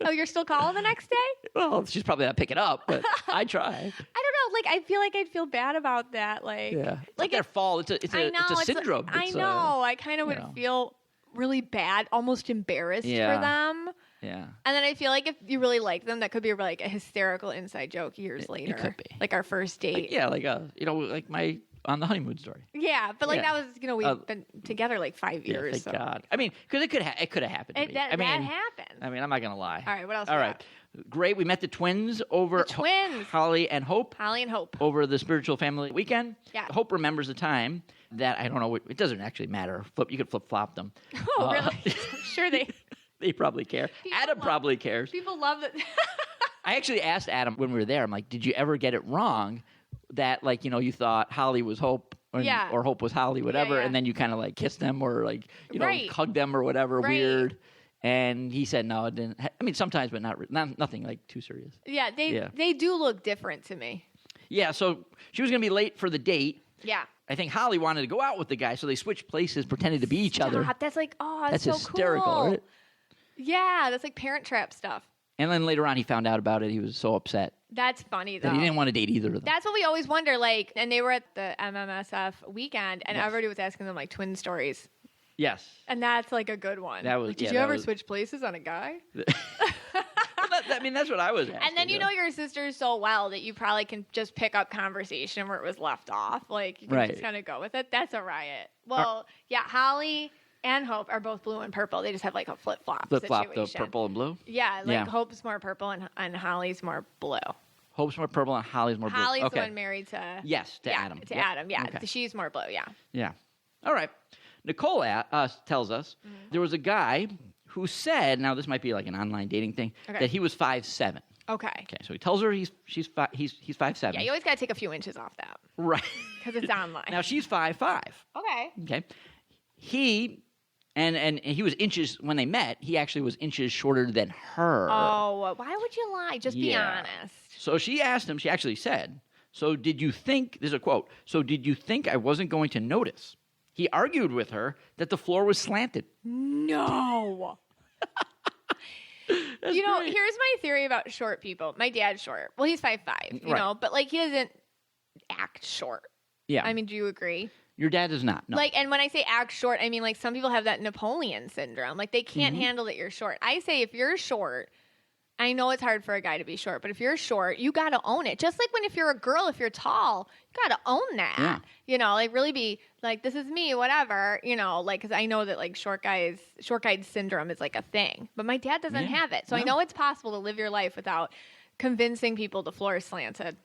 Oh, you're still calling the next day? Well, she's probably not picking up, but I try. I don't know. Like, I feel like I'd feel bad about that. Like, it's like their fault. It's a syndrome. I know. I kind of would feel really bad, almost embarrassed for them. Yeah. And then I feel like if you really like them, that could be like a hysterical inside joke years later. It could be. Like our first date. Like my on the honeymoon story. Yeah, but like that was, we've been together like 5 years. Thank God. I mean, because it could have happened to me. That happened. I mean, I'm not going to lie. All right, what else? All right. Great. We met the twins over Holly and Hope. Over the Spiritual Family weekend. Yeah. Hope remembers the time that I don't know. It doesn't actually matter. You could flip-flop them. Oh, really? Sure they probably care. Adam probably cares. People love it. I actually asked Adam when we were there, I'm like, did you ever get it wrong that, like, you thought Holly was Hope or Hope was Holly, whatever, and then you kind of, like, kissed them or, like, hugged them or whatever weird. And he said, no, it didn't. I mean, sometimes, but nothing, like, too serious. Yeah, they do look different to me. Yeah, so she was going to be late for the date. Yeah. I think Holly wanted to go out with the guy, so they switched places, pretended to be each other. That's like, that's so hysterical, cool. Right? Yeah, that's like Parent Trap stuff. And then later on, he found out about it. He was so upset. That's funny, though. That he didn't want to date either of them. That's what we always wonder, like, and they were at the MMSF weekend, and everybody was asking them, like, twin stories. Yes. And that's, like, a good one. That was, like, did you ever switch places on a guy? I mean, that's what I was asking. And then you know your sisters so well that you probably can just pick up conversation where it was left off. Like, you can just kind of go with it. That's a riot. Well, Holly and Hope are both blue and purple. They just have, like, a flip-flop situation. The purple and blue? Yeah, like Hope's more purple and Holly's more blue. Hope's more purple and Holly's more blue. Holly's the one married to... Yes, to Adam. To Adam, yeah. Okay. She's more blue, yeah. Yeah. All right. Nicole tells us there was a guy who said, now this might be like an online dating thing, that he was 5'7". Okay. Okay, so he tells her he's 5'7". Yeah, you always got to take a few inches off that. Right. Because it's online. Now, she's 5'5". Okay. He... And he was inches, when they met, he actually was inches shorter than her. Oh, why would you lie? Just be honest. So she asked him, she actually said, so did you think, this is a quote, so did you think I wasn't going to notice? He argued with her that the floor was slanted. No. Here's my theory about short people. My dad's short. Well, he's 5'5", you know, but like he doesn't act short. Yeah. I mean, do you agree? Your dad does not. No. Like, and when I say act short, I mean like some people have that Napoleon syndrome. Like they can't handle that you're short. I say if you're short, I know it's hard for a guy to be short, but if you're short, you got to own it. Just like if you're a girl, if you're tall, you got to own that. Yeah. You know, like really be like, this is me, whatever, you know, like, cause I know that like short guy syndrome is like a thing, but my dad doesn't have it. So I know it's possible to live your life without convincing people the floor is slanted.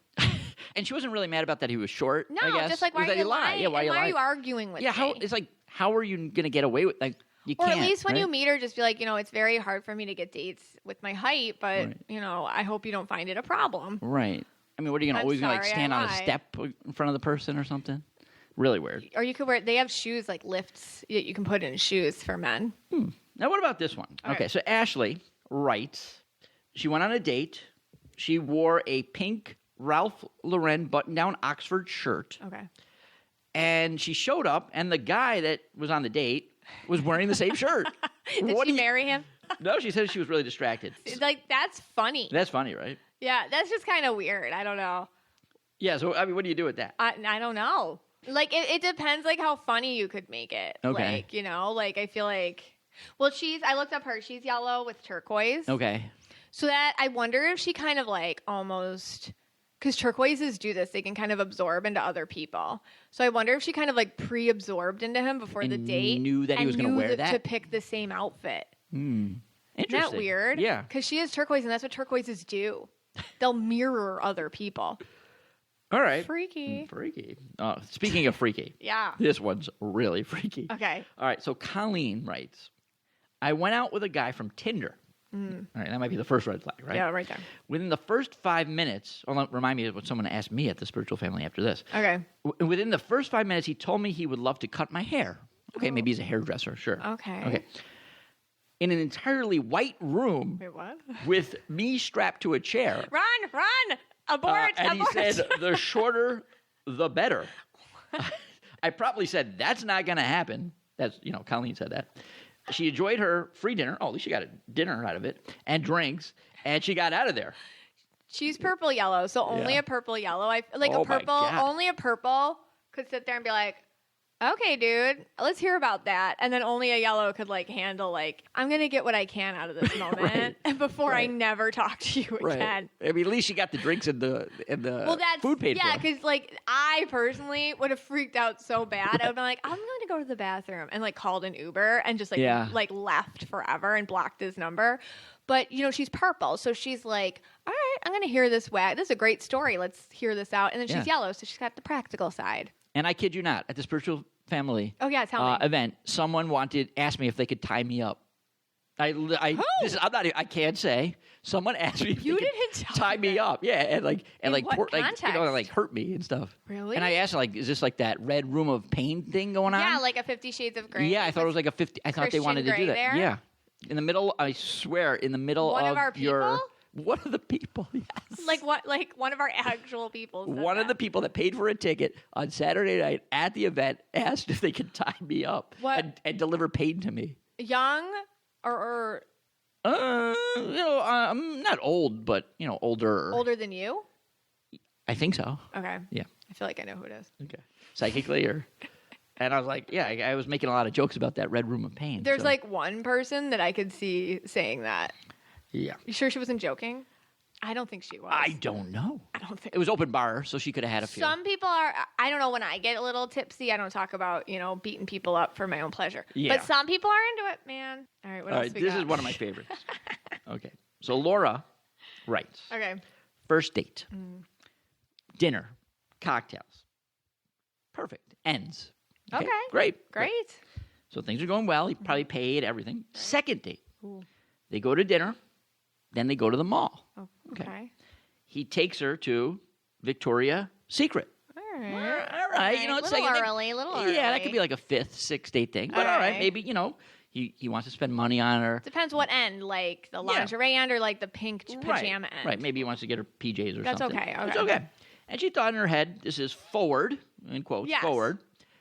And she wasn't really mad about that he was short. No, I guess. Just like, why are you lying? Yeah, why are you arguing with me? Yeah, it's like, how are you going to get away with like? You or can't, at least when you meet her, just be like, you know, it's very hard for me to get dates with my height, but you know, I hope you don't find it a problem. Right. I mean, what are you always going to like stand on a step in front of the person or something? Really weird. Or you could wear. They have shoes like lifts that you can put in shoes for men. Now, what about this one? Okay, so Ashley writes, she went on a date. She wore a pink Ralph Lauren button-down Oxford shirt. Okay. And she showed up, and the guy that was on the date was wearing the same shirt. Did she marry him? No, she said she was really distracted. Like, that's funny. That's funny, right? Yeah, that's just kind of weird. I don't know. Yeah, so, I mean, what do you do with that? I don't know. Like, it depends, like, how funny you could make it. Okay. Like, you know, like, I feel like... Well, I looked up her. She's yellow with turquoise. Okay. So that, I wonder if she kind of, like, almost... Because turquoises do this. They can kind of absorb into other people. So I wonder if she kind of, like, pre-absorbed into him before the date. Knew that he was going to wear that? To pick the same outfit. Interesting. Isn't that weird? Yeah. Because she is turquoise, and that's what turquoises do. They'll mirror other people. All right. Freaky. Freaky. Speaking of freaky. Yeah. This one's really freaky. Okay. All right. So Colleen writes, I went out with a guy from Tinder. All right. That might be the first red flag, right? Yeah, right there. Within the first 5 minutes, remind me of what someone asked me at the Spiritual Family after this. Okay. Within the first 5 minutes, he told me he would love to cut my hair. Okay. Maybe he's a hairdresser. Sure. Okay. In an entirely white room. Wait, what? With me strapped to a chair. Run! Abort! And he said, the shorter, the better. I probably said, that's not going to happen. That's, Colleen said that. She enjoyed her free dinner. Oh, at least she got a dinner out of it. And drinks. And she got out of there. She's purple yellow, so only a purple yellow. Only a purple could sit there and be like, okay, dude, let's hear about that. And then only a yellow could, like, handle, like, I'm going to get what I can out of this moment before I never talk to you again. I mean, at least she got the drinks and the food paid for. Yeah, because, like, I personally would have freaked out so bad. I would have been like, I'm going to go to the bathroom and, like, called an Uber and just, like left forever and blocked his number. But, she's purple, so she's like, all right, I'm going to hear this This is a great story. Let's hear this out. And then she's yellow, so she's got the practical side. And I kid you not, at the Spiritual Family event, someone asked me if they could tie me up. I can't say. Someone asked me if they could tie me up. Yeah, and hurt me and stuff. Really? And I asked her, like, is this like that red room of pain thing going on? Yeah, like a 50 Shades of Grey. Yeah, I thought it was like a 50. I thought they wanted to do that. There? Yeah, in the middle. I swear, in the middle of our people? One of the people, yes. Like what? Like one of our actual people. One of the people that paid for a ticket on Saturday night at the event asked if they could tie me up and deliver pain to me. Young or I'm not old, but older. Older than you? I think so. Okay. Yeah. I feel like I know who it is. Okay. Psychically or. And I was like, yeah, I was making a lot of jokes about that red room of pain. There's like one person that I could see saying that. Yeah. You sure she wasn't joking? I don't think she was. I don't know. I don't think it was open bar, so she could have had a few. Some people are. I don't know. When I get a little tipsy, I don't talk about beating people up for my own pleasure. Yeah. But some people are into it, man. All right. What else we got? This is one of my favorites. Okay. So Laura writes. Okay. First date. Dinner. Cocktails. Perfect. Ends. Okay. Great. So things are going well. He probably paid everything. Second date. Ooh. They go to dinner. Then they go to the mall. Oh, okay. He takes her to Victoria's Secret. All right. It's a little early. Yeah, that could be like a fifth, sixth date thing. But all right, maybe, he wants to spend money on her. Depends what end, like the lingerie end or like the pink pajama end. Right, maybe he wants to get her PJs or That's something. Okay. It's okay. And she thought in her head, this is forward, in quotes, forward.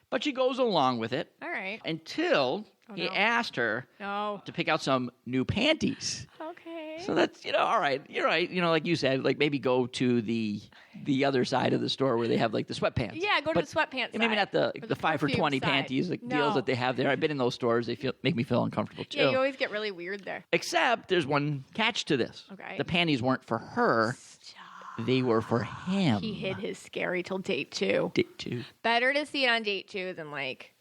But she goes along with it. All right. Until he asked her to pick out some new panties. Okay. So that's, all right. You're right. Like you said, like maybe go to the other side of the store where they have like the sweatpants. Yeah, go to the sweatpants side. Maybe not the 5 for 20 panties, like deals that they have there. I've been in those stores. They make me feel uncomfortable too. Yeah, you always get really weird there. Except there's one catch to this. Okay. The panties weren't for her. They were for him. He hid his scary till date 2. Date 2. Better to see it on date 2 than like,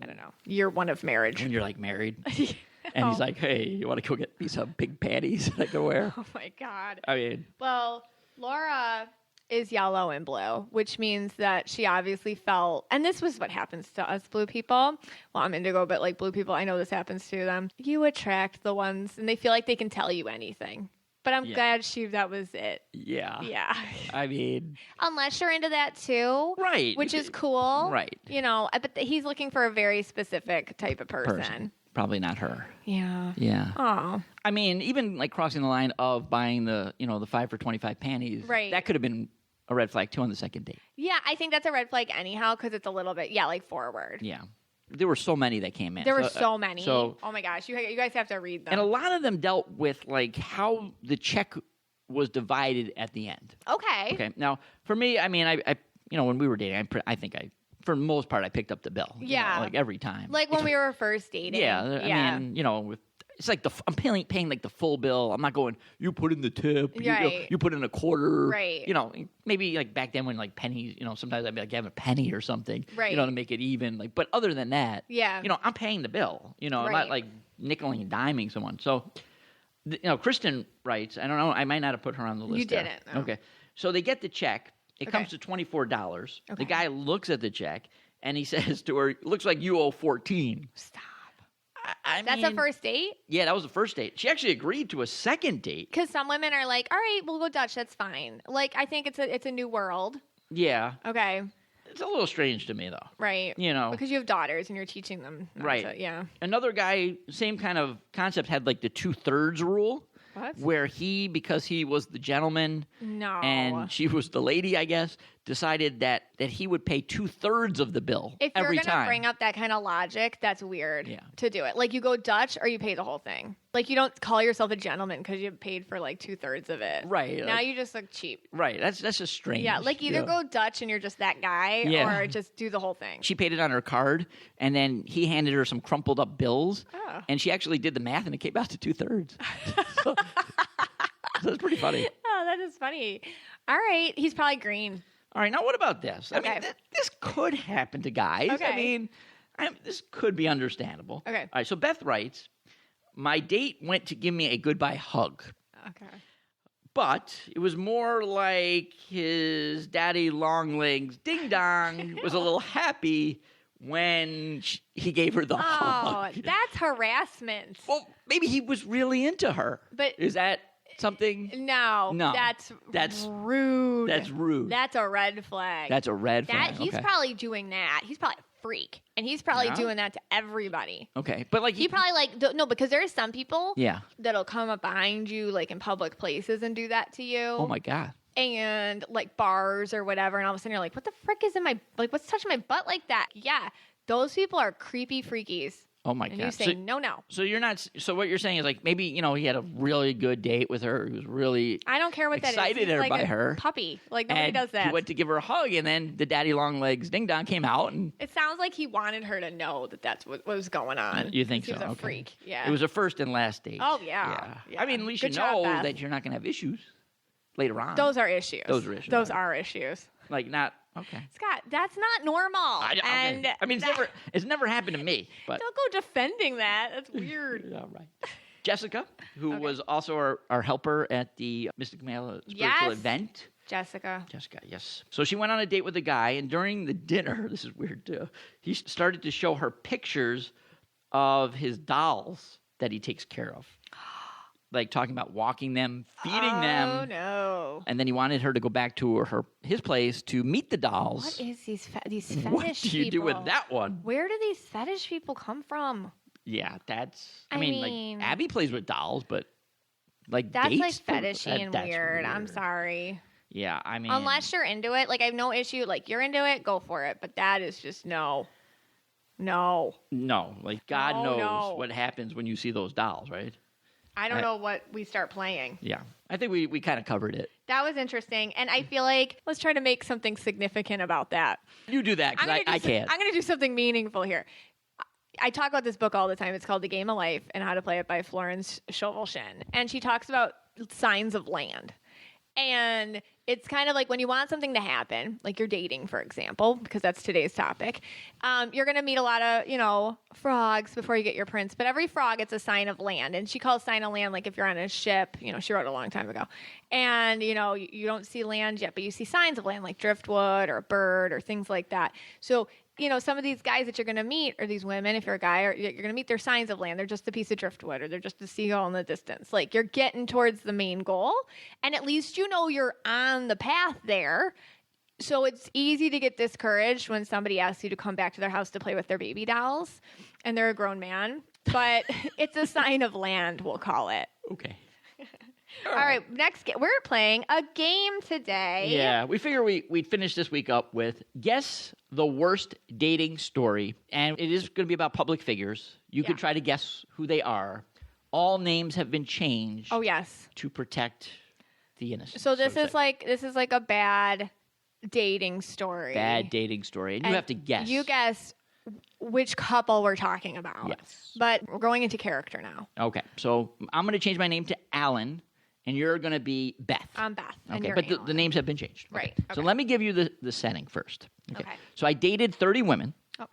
I don't know, year 1 of marriage. When you're like married. And he's like, hey, you want to go get me some big panties that I can wear? Oh, my God. I mean. Well, Laura is yellow and blue, which means that she obviously felt, and this was what happens to us blue people. Well, I'm indigo, but like blue people, I know this happens to them. You attract the ones, and they feel like they can tell you anything. But I'm glad that was it. Yeah. Yeah. I mean. Unless you're into that too. Right. Which is cool. Right. But he's looking for a very specific type of person. Probably not her. Yeah. Yeah. Oh. I mean, even like crossing the line of buying the 5 for 25 panties. Right. That could have been a red flag too on the second date. Yeah, I think that's a red flag anyhow because it's a little bit, like forward. Yeah. There were so many that came in. There were so many. So, oh my gosh, you guys have to read them. And a lot of them dealt with like how the check was divided at the end. Okay. Okay. Now, for me, I mean, I when we were dating, I think for the most part, I picked up the bill. Yeah. Like every time. Like when we were first dating. Yeah. I mean, it's like I'm paying like the full bill. I'm not going, you put in the tip. Right. You put in a quarter. Right. Maybe like back then when like pennies, sometimes I'd be like, have a penny or something. Right. To make it even. Like, but other than that, yeah. I'm paying the bill. I'm Right. not like nickeling and diming someone. So, Kristen writes, I don't know, I might not have put her on the list. You didn't. No. Okay. So they get the check. It comes to $24. Okay. The guy looks at the check and he says to her, looks like you owe 14. Stop. That's a first date? Yeah, that was the first date. She actually agreed to a second date. Because some women are like, all right, we'll go Dutch. That's fine. Like, I think it's a new world. Yeah. Okay. It's a little strange to me, though. Right. Because you have daughters and you're teaching them. Right. Yeah. Another guy, same kind of concept, had like the 2/3 rule. What? Where because he was the gentleman and she was the lady, I guess, decided that he would pay 2/3 of the bill if every you're time. going to bring up that kind of logic, that's weird to do it. Like you go Dutch or you pay the whole thing. Like you don't call yourself a gentleman because you paid for like 2/3 of it. Right. Now you just look cheap. Right. That's just strange. Yeah. Like either go Dutch and you're just that guy or just do the whole thing. She paid it on her card and then he handed her some crumpled up bills and she actually did the math and it came out to 2/3. So it's pretty funny. Oh, that is funny. All right. He's probably green. All right. Now, what about this? Okay. I mean, this could happen to guys. Okay. I mean, this could be understandable. Okay. All right. So Beth writes, my date went to give me a goodbye hug. Okay. But it was more like his daddy long legs ding dong was a little happy when he gave her the hug. Oh, that's harassment. Well, maybe he was really into her. But is that something? No. That's rude. That's rude. That's a red flag. That's a red flag. He's probably doing that. He's probably a freak. And he's probably doing that to everybody. Okay. But like he probably no, because there are some people Yeah. that'll come up behind you like in public places and do that to you. Oh my God. And like bars or whatever, and all of a sudden you're like, what the frick is in my, like, what's touching my butt like that? Yeah, those people are creepy freakies. Oh my and God. you say no. So you're not, so what you're saying is like, maybe, he had a really good date with her. He was really I don't care what that is. excited He's like by a her. puppy. Like nobody does that. He went to give her a hug and then the daddy long legs ding dong came out and. It sounds like he wanted her to know that that's what was going on. You think he so? He was a freak. Yeah. It was a first and last date. Oh yeah. I mean, at least Good you job, know Beth. that you're not going to have issues later on. Those are issues. Those are issues. Those are issues. Like not okay. Scott, that's not normal. Okay. I mean, it's never happened to me. But don't go defending that. That's weird. All right. Jessica, who was also our helper at the Mystic Michaela Spiritual event. Jessica, yes. So she went on a date with a guy, and during the dinner, this is weird too, he started to show her pictures of his dolls that he takes care of. Like talking about walking them, feeding them. Oh no! And then he wanted her to go back to his place to meet the dolls. What is these fetish people? What do you do with that one? Where do these fetish people come from? Yeah, that's. I mean, like Abby plays with dolls, but like that's dates like fetishy and that's weird. I'm sorry. Yeah, I mean, unless you're into it, like I have no issue. Like you're into it, go for it. But that is just no. Like God knows what happens when you see those dolls, right? I don't know what we start playing. Yeah. I think we kind of covered it. That was interesting. And I feel like let's try to make something significant about that. You do that because I can't. I'm going to do something meaningful here. I talk about this book all the time. It's called The Game of Life and How to Play It by Florence Scovel-Shinn. And she talks about signs of land. And it's kind of like when you want something to happen, like you're dating, for example, because that's today's topic, you're going to meet a lot of, frogs before you get your prince. But every frog, it's a sign of land. And she calls sign of land like if you're on a ship, she wrote a long time ago. And, you don't see land yet, but you see signs of land like driftwood or a bird or things like that. So some of these guys that you're going to meet, or these women, if you're a guy, or you're going to meet their signs of land. They're just a piece of driftwood, or they're just a seagull in the distance. Like you're getting towards the main goal, and at least you're on the path there. So it's easy to get discouraged when somebody asks you to come back to their house to play with their baby dolls, and they're a grown man. But it's a sign of land, we'll call it. Okay. All right, we're playing a game today. Yeah, we figure we'd finish this week up with Guess the Worst Dating Story. And it is going to be about public figures. You could try to guess who they are. All names have been changed. Oh, yes. To protect the innocence. So this is like a bad dating story. Bad dating story. And you have to guess. You guess which couple we're talking about. Yes. But we're going into character now. Okay. So I'm going to change my name to Alan, and you're going to be Beth. I'm Beth. And Okay, you're but Alan. the names have been changed. Right. Okay. So let me give you the setting first. Okay. So I dated 30 women. Oh.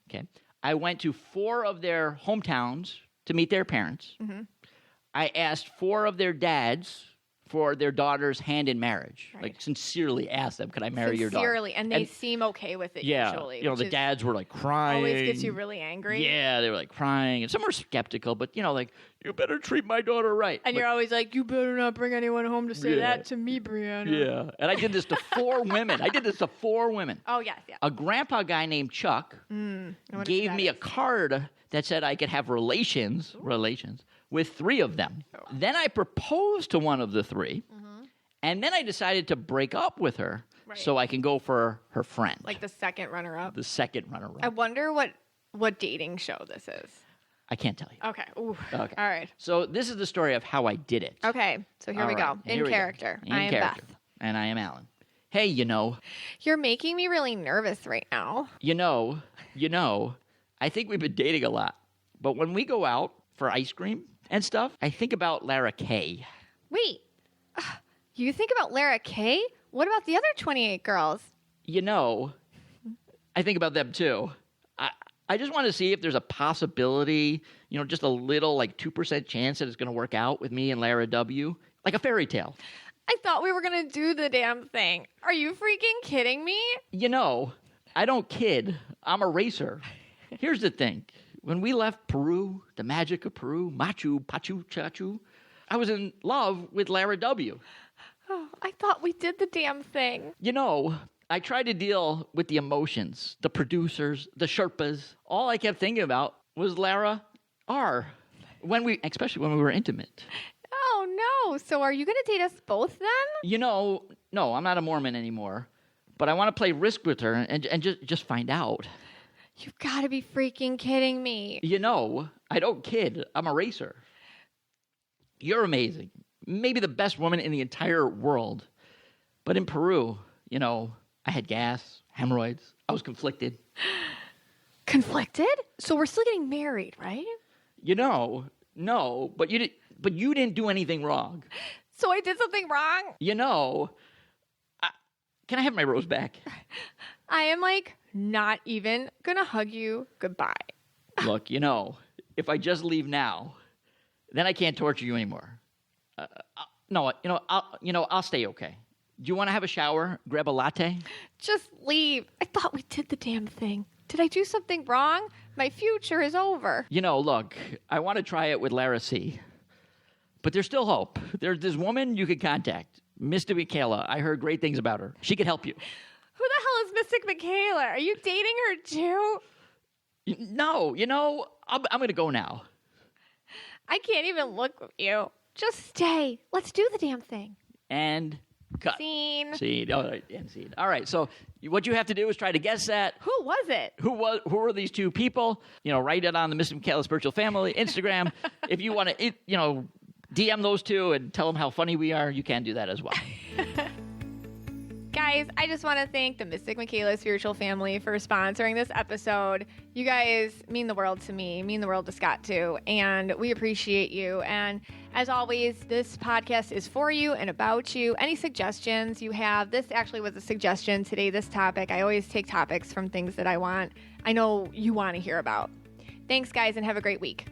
Okay. I went to 4 of their hometowns to meet their parents. Mm-hmm. I asked 4 of their dads for their daughter's hand in marriage. Right. Like, sincerely asked them, could I marry your daughter? Sincerely, and they seem okay with it usually. You know, the dads were like crying. Always gets you really angry. Yeah, they were like crying. And some were skeptical, but you know, like, you better treat my daughter right. And you're always like, you better not bring anyone home to say that to me, Brianna. Yeah. And I did this to 4 women. Oh, yes, yeah. A grandpa guy named Chuck gave me a card that said I could have relations with 3 of them. Oh. Then I proposed to one of the 3. And then I decided to break up with her so I can go for her friend. Like the second runner-up? The second runner-up. I wonder what dating show this is. I can't tell you. Okay. Ooh. Okay. All right. So this is the story of how I did it. Okay. So here we go. In character. I am Beth. And I am Alan. Hey, you know. You're making me really nervous right now. You know, I think we've been dating a lot. But when we go out for ice cream and stuff, I think about Lara Kay. Wait. You think about Lara Kay? What about the other 28 girls? You know, I think about them too. I just want to see if there's a possibility, you know, just a little, like 2% chance that it's going to work out with me and Lara W. Like a fairy tale. I thought we were going to do the damn thing. Are you freaking kidding me? You know, I don't kid. I'm a racer. Here's the thing. When we left Peru, the magic of Peru, Machu Picchu, Chachu, I was in love with Lara W. Oh, I thought we did the damn thing. You know, I tried to deal with the emotions, the producers, the Sherpas. All I kept thinking about was Lara R. Especially when we were intimate. Oh, no. So are you going to date us both then? You know, no, I'm not a Mormon anymore. But I want to play Risk with her and just find out. You've got to be freaking kidding me. You know, I don't kid. I'm a racer. You're amazing. Maybe the best woman in the entire world. But in Peru, you know, I had gas, hemorrhoids. I was conflicted. Conflicted? So we're still getting married, right? You know, no, but you didn't do anything wrong. So I did something wrong? You know, can I have my rose back? I am like not even gonna hug you goodbye. Look, you know, if I just leave now, then I can't torture you anymore. No, I'll stay okay. Do you want to have a shower? Grab a latte? Just leave. I thought we did the damn thing. Did I do something wrong? My future is over. You know, look, I want to try it with Lara C. But there's still hope. There's this woman you could contact, Mystic Michaela. I heard great things about her. She could help you. Who the hell is Mystic Michaela? Are you dating her too? No, you know, I'm going to go now. I can't even look at you. Just stay. Let's do the damn thing. And cut. Scene. All right, and scene. All right, so what you have to do is try to guess that. Who was it? Who were these 2 people? You know, write it on the Mystic Michaela Spiritual Family Instagram. If you want to, you know, DM those 2 and tell them how funny we are, you can do that as well. Guys, I just want to thank the Mystic Michaela Spiritual Family for sponsoring this episode. You guys mean the world to me, mean the world to Scott too, and we appreciate you. And as always, this podcast is for you and about you. Any suggestions you have, this actually was a suggestion today, this topic. I always take topics from things that I know you want to hear about. Thanks, guys, and have a great week.